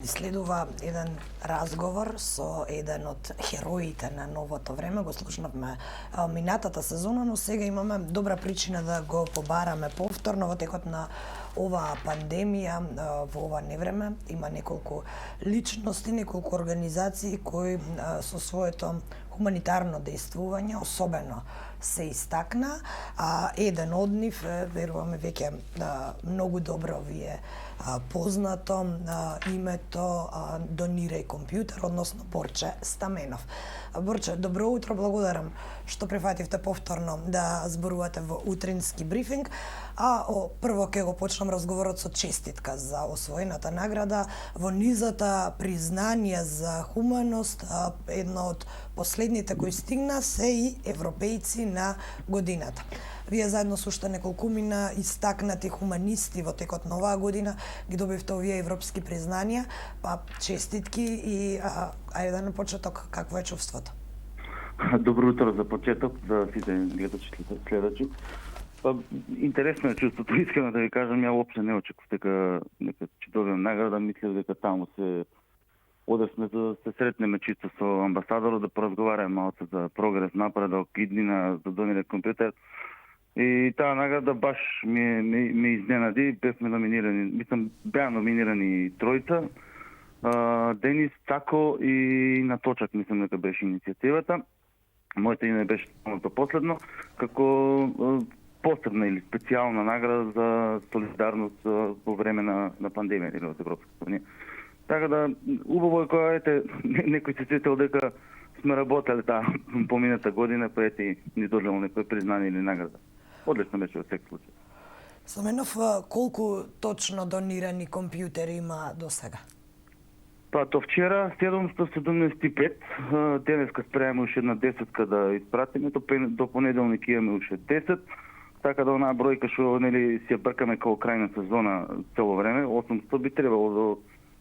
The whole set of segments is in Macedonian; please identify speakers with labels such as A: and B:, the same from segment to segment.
A: Следува еден разговор со еден од хероите на новото време. Го слушнавме минатата сезона, но сега имаме добра причина да го побараме повторно во текот на оваа пандемија, во ова невреме. Има неколку личности, неколку организации кои со своето хуманитарно действување особено се истакна, а еден од нив, веруваме веќе многу добро ви е познато името Донирај компјутер, односно Борче Стаменов. Борче, добро утро, благодарам што прифативте повторно да зборувате во утрински брифинг. Прво ќе го почнам разговорот со честитка за освоената награда во низата признание за хуманост, едно од последните кои стигна се и европејци на годината. Вие заедно со уште неколкумина истакнати хуманисти во текот на оваа година ги добивте овие европски признанија, па честитки и ајде на почеток, какво е чувството?
B: Добро утро за почеток, за сите гледачи, следачи. Интересно е чувството, искрено да ви кажам, ја уопште не очекував дека ќе добием награда, мислев дека таму се одесме за да се сретнеме чисто со амбасадорот, да поразговараме малку за прогрес, напредок, иднина за Донирај компјутер. И таа награда баш ме изненади, бевме номинирани, беа номинирани тројца, Денис, Цако и Наточак, мислам дека беше иницијативата. Моето име беше последно, како посебна или специјална награда за солидарност во време на пандемија или од Европската унија. Така да, убаво е кога некој се сетил дека сме работели таа помината година, па ни дојдело некој признание или награда. Одлично беше во секој случај.
A: Стаменов, колку точно донирани компјутери има до сега?
B: Па то вчера 775, денеска спреме уште една 10 да испратиме, до понеделник имаме уште 10, така да онаа бројка што нели си ја бркаме како крајна сезона цело време, 800 би требало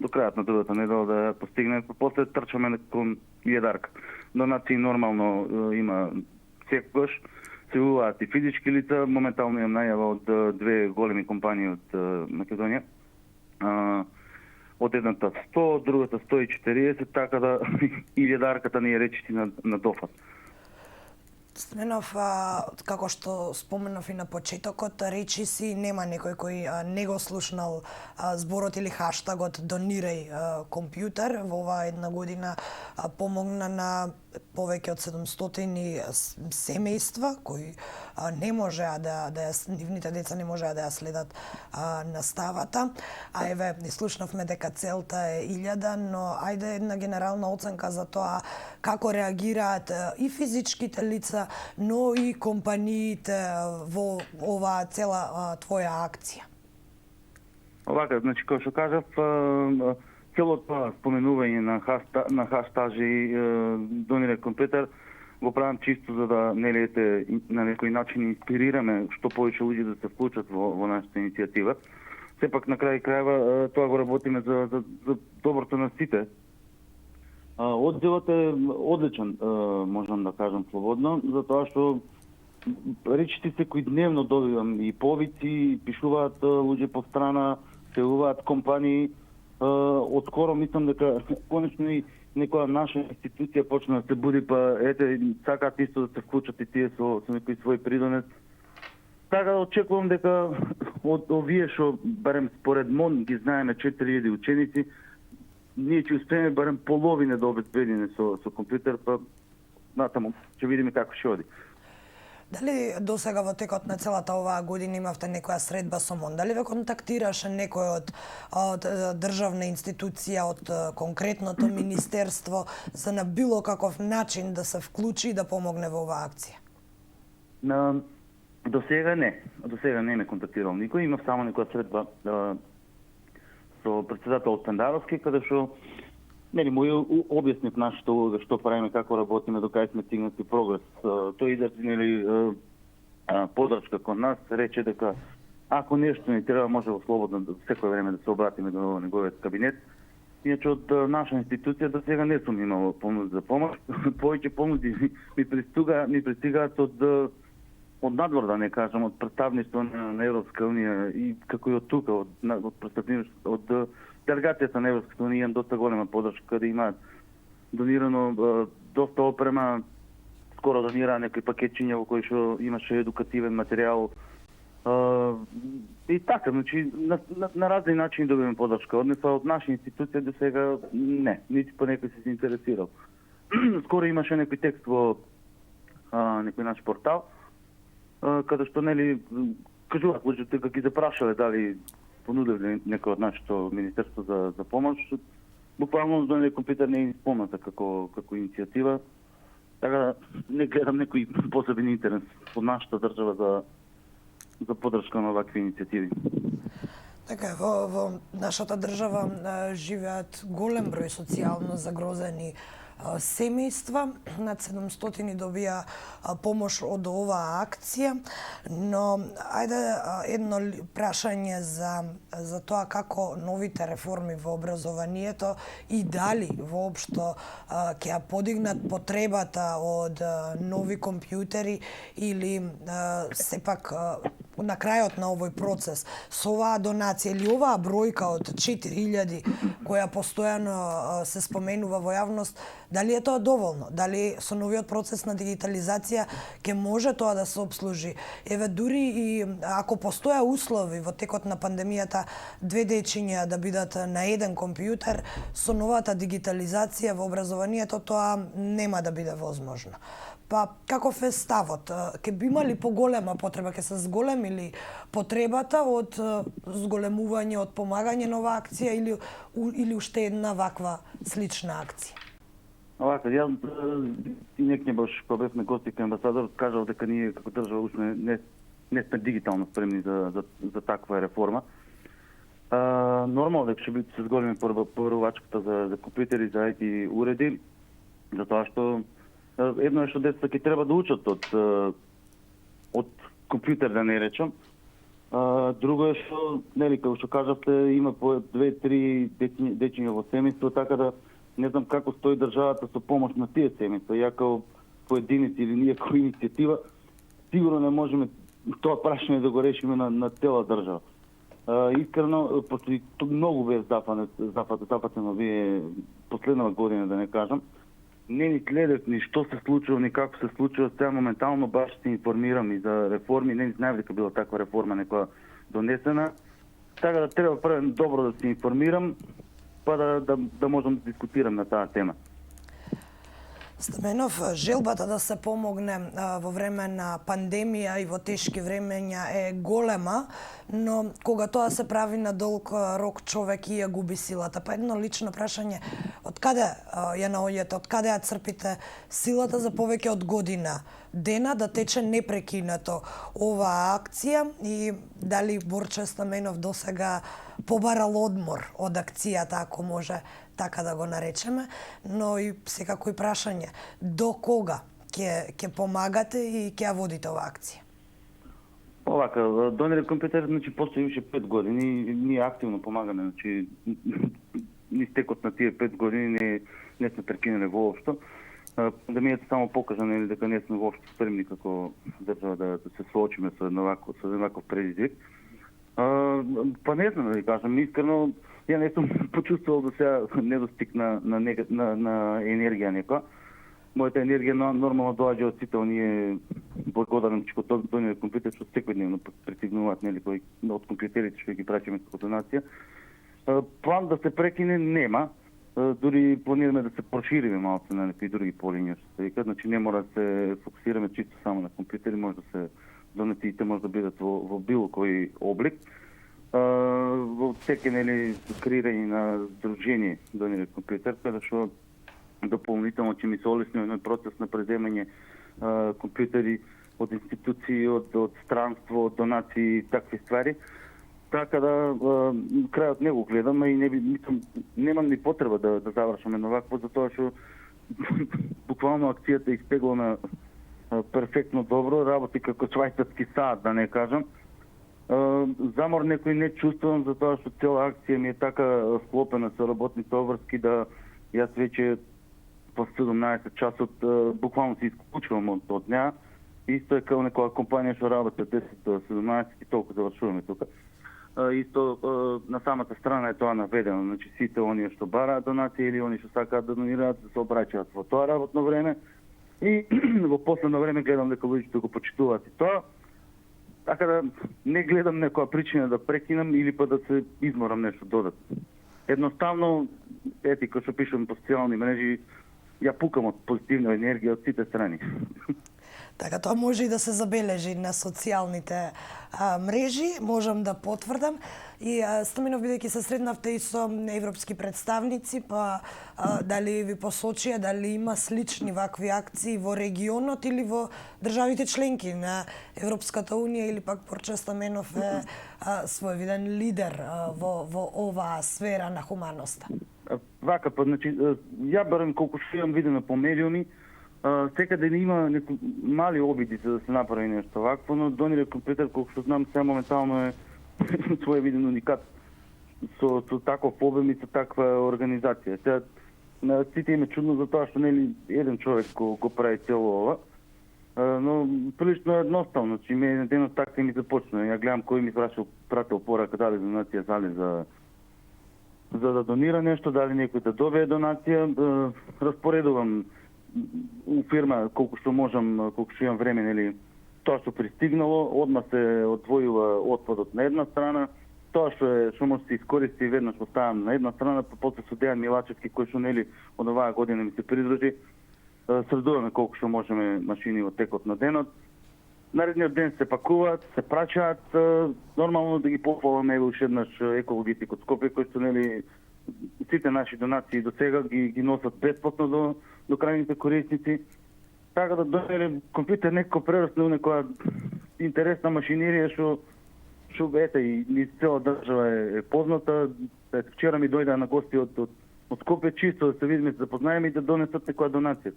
B: до крајот на другата недела да ја постигнеме, после трчаме кон једарка. Донации нормално има секогаш, се уваат и физички лица, моментално имам најава од две големи компании од Македонија. Од едната 100, од другата 140, така да и једарката не ја речити на дофат.
A: Стаменов, како што споменав и на почетокот, речи си нема некој кој не го слушнал зборот или хаштагот Донирај компјутер. Во оваа една година помогна на повеќе од 700 семејства кои не можеа нивните деца не можеа да ја следат наставата. А еве, слушнавме дека целта е 1000, но ајде една генерална оценка за тоа како реагираат и физичките лица, но и компаниите во оваа цела твоја акција.
B: Овака, значи, како што кажав, целото споменување на хаштажи Донирај компјутер го правам чисто за да на некој начин инспирираме што повеќе луѓе да се вклучат во нашата иницијатива. Сепак на крај крајва тоа го работиме за доброто на сите. Одзивот е одличен, можам да кажам слободно, затоа што речите секојдневно добивам и повици, пишуваат луѓе по страна, се јавуваат компании. Отскоро мислам дека конечно и некоја наша институција почна да се буди, па сакаат исто да се вклучат и тие со некој свој придонес. Така да очекувам дека од овие што барем според МОН ги знаеме 4000 ученици, ние ќе успееме барем половина да обезбедиме со компјутер, па натаму ќе видиме како ќе оди.
A: Дали досега во текот на целата оваа година имавте некоја средба со МОН? Дали ве контактираше некој од државна институција, од конкретното министерство за на било каков начин да се вклучи и да помогне во оваа акција?
B: До сега не ме контактирал никој. Имав само некоја средба со председател Пендаровски, каде што му објаснив нашата улога, што правиме, како работиме, до кај сме стигнати прогрес. Тој изрази подршка кон нас, рече дека ако нешто ни треба, може во слободно секој време да се обратиме до неговиот кабинет. Иначе од наша институција до сега не сум имал понуди за помош. Повеќе понуди ми пристигаат од надвор, да не кажам, од представништво на Европска унија и како и од тука, од представништво од делегацијата на Европската унија имам доста голема подршка, каде има донирано доста опрема, скоро донира некои пакетчиња во кои што имаше едукативен материјал. И така, значи, на разни начини добиваме подршка. Однесла од наша институција до сега не, нити по некој се интересирал. Скоро имаше некој текст во некој наш портал, каде што нели кажуваат луѓето дека ги запрашале дали понудиле некој од нашето министерство за помош. Буквално за некој компјутер не е спомната како иницијатива. Така не гледам некој посебен интерес од нашата држава за подршка на овакви иницијативи.
A: Така, во нашата држава живеат голем број социјално загрозени семејства, над 700 добија помош од оваа акција, но ајде едно прашање за тоа како новите реформи во образованието и дали воопшто ќе ја подигнат потребата од нови компјутери или сепак на крајот на овој процес со оваа донација или оваа бројка од 4000 која постојано се споменува во јавност, дали е тоа доволно? Дали со новиот процес на дигитализација ќе може тоа да се обслужи? Еве дури и ако постоја услови во текот на пандемијата 2 дечиња да бидат на еден компјутер, со новата дигитализација во образованието тоа нема да биде возможно. Па каков е ставот? Ќе би имали поголема потреба, ќе се зголемили потребата од зголемување, од помагање на оваа акција или уште една ваква слична акција?
B: Овака, јас и некој баш кога бевме гости кај амбасадорот кажал дека ние како држава уште не сме дигитално спремни за таква реформа. Нормално дека ќе се зголеми порвачката за компјутери, за IT уреди, затоа што едно е што децата ќе треба да учат од компјутер, да не речам. Друго е што, нели, како што кажавте, има по 2-3 дечиња во семејство, така да не знам како стои државата со помош на тие семејства. Ја како поединици или ние како иницијатива, сигурно не можеме тоа прашање да го решиме на цела држава. Искрено, пошто и многу бе запатено вие последнава година, да не кажам, не ни гледав ни што се случува, ни како се случува. Сега моментално баш се информирам и за реформи. Не знаев дека била таква реформа некоја донесена. Така да треба прво добро да се информирам, па да можам да дискутирам на таа тема.
A: Стаменов, желбата да се помогне во време на пандемија и во тешки времења е голема, но кога тоа се прави на долг рок, човек и ја губи силата. Па едно лично прашање, од каде ја наоѓате, од каде ја црпите силата за повеќе од година дена да тече непрекинато оваа акција и дали Борче Стаменов досега побарал одмор од акцијата, ако може така да го наречеме, но и секако и прашање, до кога ќе помагате и ќе ја водите оваа акција?
B: Овака, донеле компјутер, значи постои више 5 години, ние активно помагаме, значи ни стекот на тие 5 години не сме прекинале воопшто. Пандемијата само покажа нели дека не сме воопшто спремни како држава да се соочиме со еднаков предизвик. Па не знам да ви кажам, искрено, ја не сум почувствувал до сега недостиг на енергија некоја. Мојата енергија нормално доаѓа од сите оние благодарам што донеле компјутер што секојдневно претигнуваат нели кои од компјутерите што ги праќаме како донација. План да се прекине нема. Дури планираме да се прошириме малку на некои други полиња што се викаат, значи не мора да се фокусираме чисто само на компјутери, може да се донациите може да бидат во било кој облик. Во секој нели креирање на здружение донеле компјутер, каде што дополнително ќе ми се олесни еден процес на преземање компјутери од институции, од странство, од донации и такви ствари. Така да крајот не го гледам и немам ни потреба да завршаме на вакво, затоа што буквално акцијата испеглана перфектно добро, работи како швајцарски саат, да не кажам. Замор некој не чувствувам, затоа што цела акција ми е така склопена со работните обврски да јас веќе по 17 часот буквално се исклучувам од неа. Исто е како некоја компанија што работи од 10 до 17 и толку завршуваме тука. Исто на самата страна е тоа наведено. Значи сите оние што бараат донација или оние што сакаат да донираат да се обраќаат во тоа работно време. И во последно време гледам дека луѓето го почитуваат и тоа. Така да не гледам некоја причина да прекинам или па да се изморам нешто додатно. Едноставно, етика што пишам по социјални мрежи, ја пукам од позитивна енергија од сите страни.
A: Така, тоа може и да се забележи на социјалните мрежи, можам да потврдам. И Стаменов, бидејќи се сретнавте и со европски представници, па дали ви посочија дали има слични вакви акции во регионот или во државите членки на Европската унија, или пак Борче Стаменов е своевиден лидер во оваа сфера на хуманоста?
B: Вака, па, значи, ја барем колку што имам видено по медиуми, секаде не има мали обиди за да се направи нешто вакво, но Донир компјутер, колку што знам, сега моментално е своевиден уникат со таков обем и со таква организација. Сега на сите им е чудно за тоа што нели еден човек го прави цело ова, но прилично едноставно, значи ме денот така ми започна. Ја гледам кој ми пратил порака дали донација зали за да донира нешто, дали некој да добие донација, распоредувам у фирма колку што можам, колку што имам време, нели, тоа што пристигнало, одма се одвојува отпадот на една страна, тоа што може да се искористи веднаш го ставам на една страна, па после со Дејан Милачевски кој што нели од оваа година ми се придружи, средуваме колку што можеме машини во текот на денот. Наредниот ден се пакуваат, се прачаат, нормално да ги пофаламе уште еднаш екологистик од Скопје, кој што нели сите наши донации до сега ги носат бесплатно до крајните корисници. Така да Донир компјутер некако прерасна у некоја интересна машинерија што ете и низ цела држава е позната. Вчера ми дојдаа на гости од Скопје чисто да се видиме, да запознаеме и да донесат некоја донација.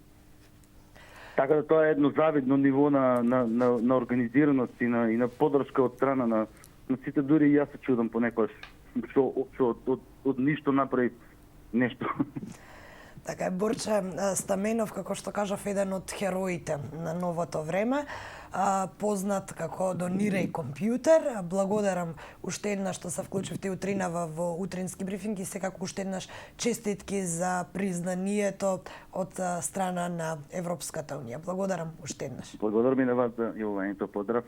B: Така да тоа е едно завидно ниво на организираност и на поддршка од страна на сите, дури и јас се чудам понекогаш што од ништо направи нешто.
A: Така е, Борче Стаменов, како што кажав, еден од хероите на новото време, познат како Донирај компјутер. Благодарам уште еднаш што се вклучивте утринава во утрински брифинг и секако уште еднаш честитки за признанието од страна на Европската унија. Благодарам уште еднаш.
B: Благодарам и на вас за јавувањето. Поздрав.